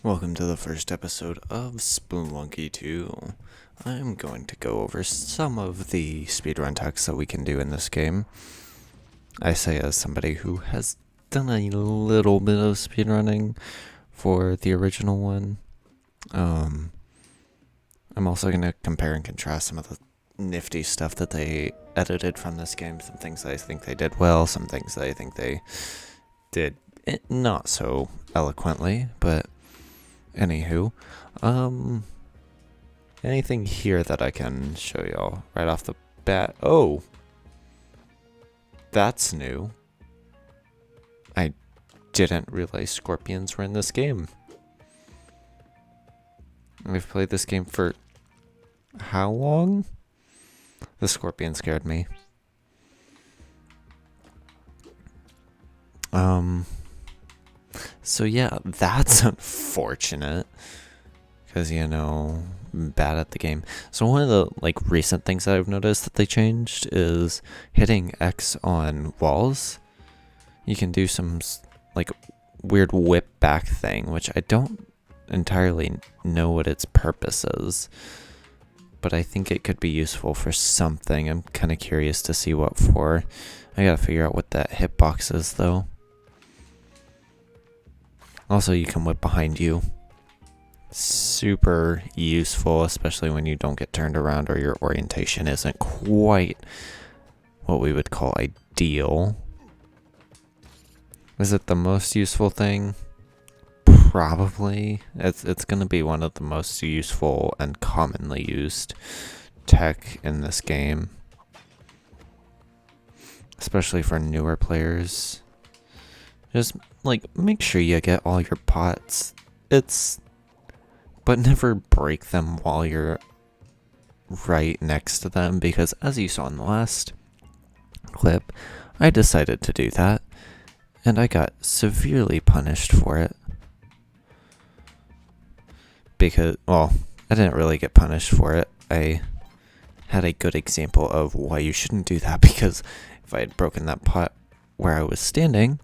Welcome to the first episode of Spelunky 2. I'm going to go over some of the speedrun techs that we can do in this game. I say as somebody who has done a little bit of speedrunning for the original one. I'm also going to compare and contrast some of the nifty stuff that they edited from this game. Some things that I think they did well, some things that I think they did not so eloquently, but anywho, anything here that I can show y'all right off the bat? Oh, that's new. I didn't realize scorpions were in this game. We've played this game for how long? The scorpion scared me. So yeah, that's unfortunate. Because, bad at the game. So one of the, recent things that I've noticed that they changed is hitting X on walls. You can do some, weird whip back thing, which I don't entirely know what its purpose is. But I think it could be useful for something. I'm kind of curious to see what for. I gotta figure out what that hitbox is, though. Also, you can whip behind you. Super useful, especially when you don't get turned around or your orientation isn't quite what we would call ideal. Is it the most useful thing? Probably. It's going to be one of the most useful and commonly used tech in this game. Especially for newer players. Just, make sure you get all your pots. But never break them while you're right next to them, because as you saw in the last clip, I decided to do that, and I got severely punished for it. Because, well, I didn't really get punished for it. I had a good example of why you shouldn't do that, because if I had broken that pot where I was standing,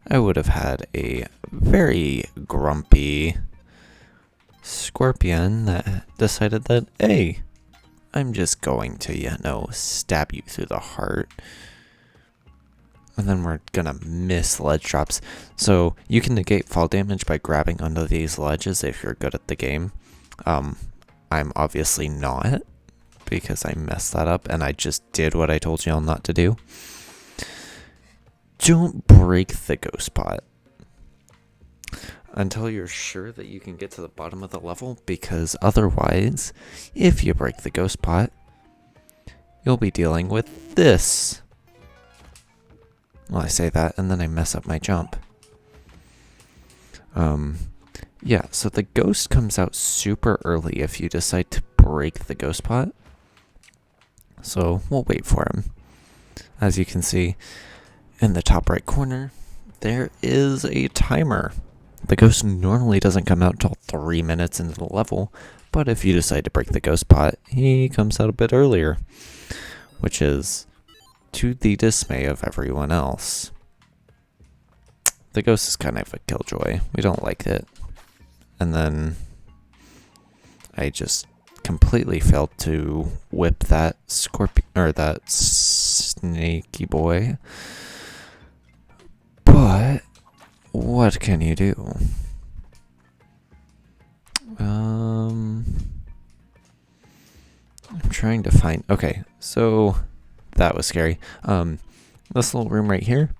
I would have had a very grumpy scorpion that decided that, hey, I'm just going to, stab you through the heart. And then we're gonna miss ledge drops. So you can negate fall damage by grabbing onto these ledges if you're good at the game. I'm obviously not, because I messed that up and I just did what I told y'all not to do. Don't break the ghost pot until you're sure that you can get to the bottom of the level, because otherwise, if you break the ghost pot, you'll be dealing with this. Well, I say that and then I mess up my jump. Yeah, so the ghost comes out super early if you decide to break the ghost pot. So we'll wait for him. As you can see in the top right corner, there is a timer. The ghost normally doesn't come out until 3 minutes into the level, but if you decide to break the ghost pot, he comes out a bit earlier, which is to the dismay of everyone else. The ghost is kind of a killjoy. We don't like it. And then I just completely failed to whip that scorpion, or that snaky boy. But what can you do? I'm trying to find... Okay, so that was scary. This little room right here,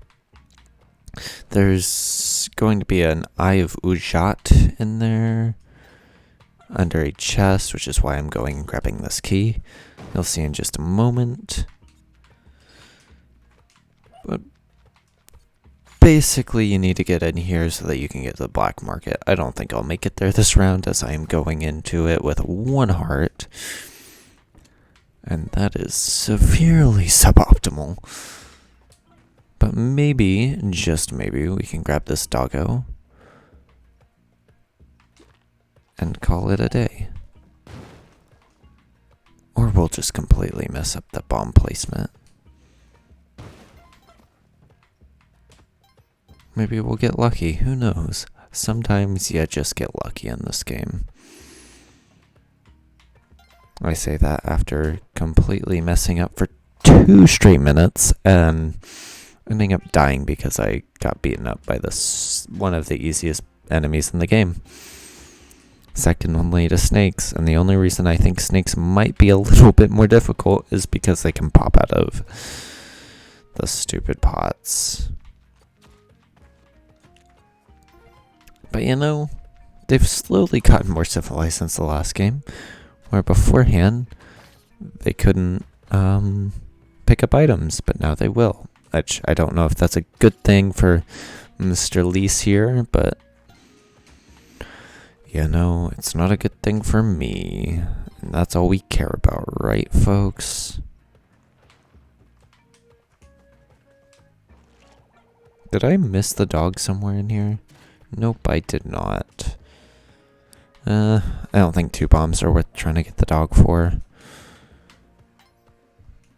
there's going to be an Eye of Ujat in there under a chest, which is why I'm going and grabbing this key. You'll see in just a moment. But basically, you need to get in here so that you can get to the black market. I don't think I'll make it there this round, as I am going into it with 1 heart. And that is severely suboptimal. But maybe, just maybe, we can grab this doggo and call it a day. Or we'll just completely mess up the bomb placement. Maybe we'll get lucky, who knows? sometimes you just get lucky in this game. I say that after completely messing up for 2 straight minutes and ending up dying because I got beaten up by one of the easiest enemies in the game. Second only to snakes, and the only reason I think snakes might be a little bit more difficult is because they can pop out of the stupid pots. But you know, they've slowly gotten more civilized since the last game, where beforehand they couldn't pick up items, but now they will. Which I don't know if that's a good thing for Mr. Lease here, but you know, it's not a good thing for me. And that's all we care about, right, folks? Did I miss the dog somewhere in here? Nope, I did not. I don't think 2 bombs are worth trying to get the dog for.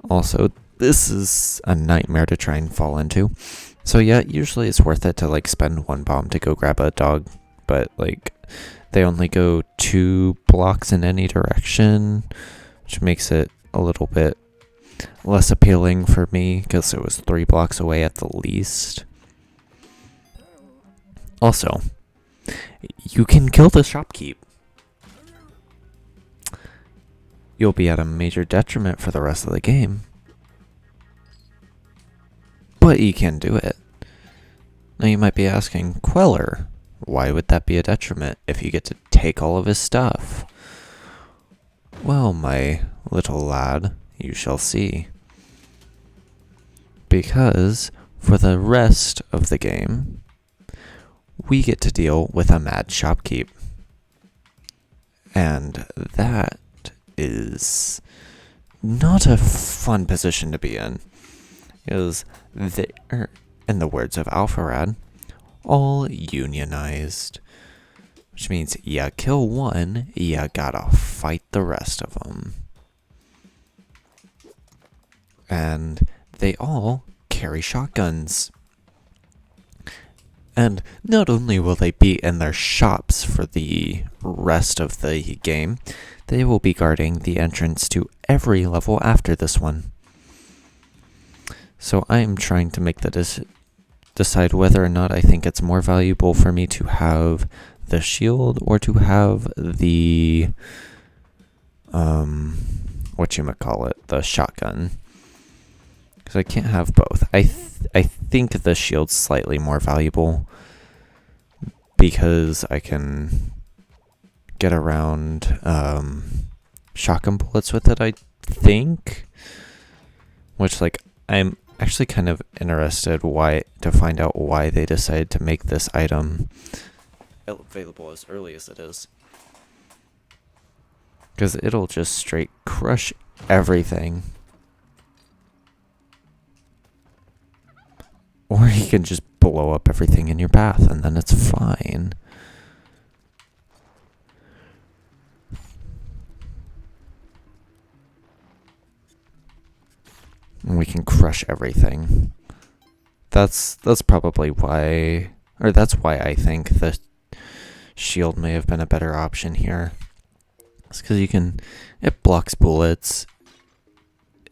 Also, this is a nightmare to try and fall into. So yeah, usually it's worth it to like spend 1 bomb to go grab a dog, but like they only go 2 blocks in any direction, which makes it a little bit less appealing for me because it was 3 blocks away at the least. Also, you can kill the shopkeep. You'll be at a major detriment for the rest of the game. But you can do it. Now you might be asking, Queller, why would that be a detriment if you get to take all of his stuff? Well, my little lad, you shall see. Because for the rest of the game, we get to deal with a mad shopkeep. And that is not a fun position to be in. Because they're, in the words of Alpharad, all unionized. Which means you kill one, you gotta fight the rest of them. And they all carry shotguns. And not only will they be in their shops for the rest of the game, they will be guarding the entrance to every level after this one. So I am trying to make the decide whether or not I think it's more valuable for me to have the shield or to have the the shotgun. Because I can't have both. I think the shield's slightly more valuable because I can get around shotgun bullets with it, I think. Which, like, I'm actually kind of interested to find out why they decided to make this item available as early as it is. Because it'll just straight crush everything. Or you can just blow up everything in your path and then it's fine. And we can crush everything. That's probably why, or that's why I think the shield may have been a better option here. It's because it blocks bullets.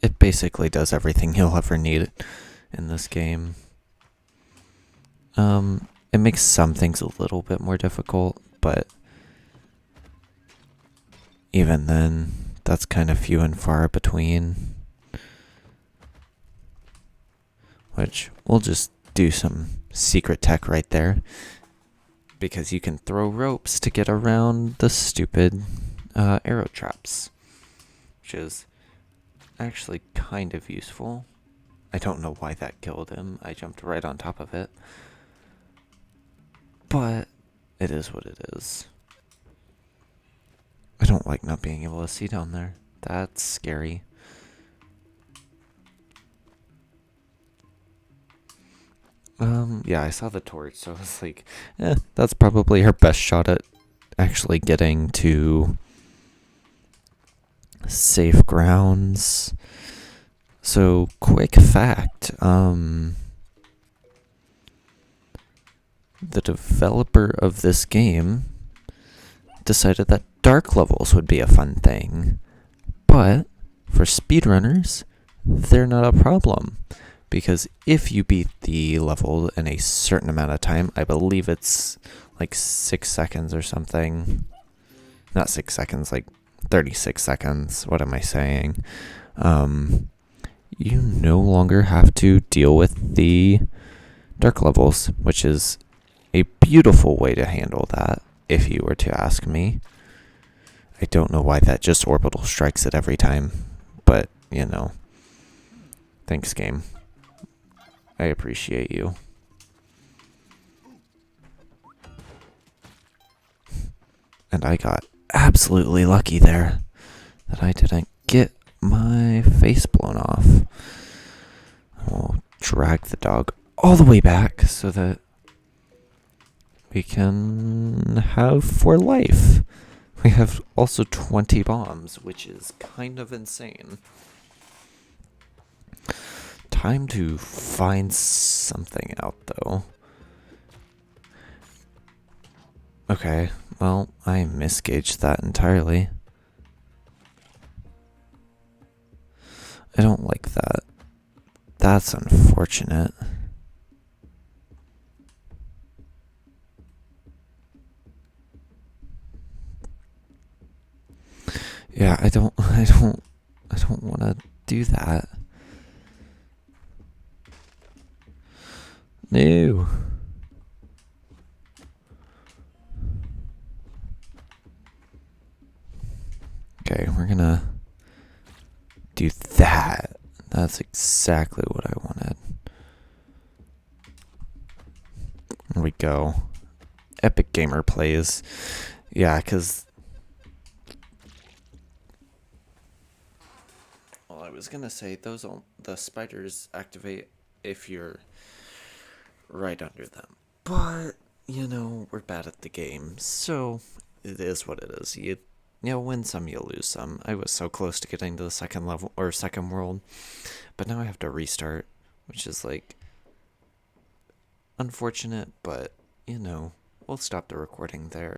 It basically does everything you'll ever need in this game. It makes some things a little bit more difficult, but even then, that's kind of few and far between. Which, we'll just do some secret tech right there. Because you can throw ropes to get around the stupid arrow traps. Which is actually kind of useful. I don't know why that killed him. I jumped right on top of it. But it is what it is. I don't like not being able to see down there. That's scary. Yeah, I saw the torch, so I was like, that's probably her best shot at actually getting to safe grounds. So, quick fact, the developer of this game decided that dark levels would be a fun thing. But for speedrunners, they're not a problem. Because if you beat the level in a certain amount of time, I believe it's like 6 seconds or something. Not 6 seconds, like 36 seconds. What am I saying? You no longer have to deal with the dark levels, which is a beautiful way to handle that, if you were to ask me. I don't know why that just orbital strikes it every time, but, you know. Thanks, game. I appreciate you. And I got absolutely lucky there that I didn't get my face blown off. I'll drag the dog all the way back so that we can have for life. We have also 20 bombs, which is kind of insane. Time to find something out, though. Okay, well, I misgauged that entirely. I don't like that. That's unfortunate. Yeah, I don't want to do that. No. Okay, we're gonna do that. That's exactly what I wanted. There we go. Epic Gamer plays. Yeah, because... Well, I was gonna say, the spiders activate if you're right under them. But, you know, we're bad at the game, so it is what it is. You win some, you lose some. I was so close to getting to the second level, or second world, but now I have to restart, which is, like, unfortunate, but, you know, we'll stop the recording there.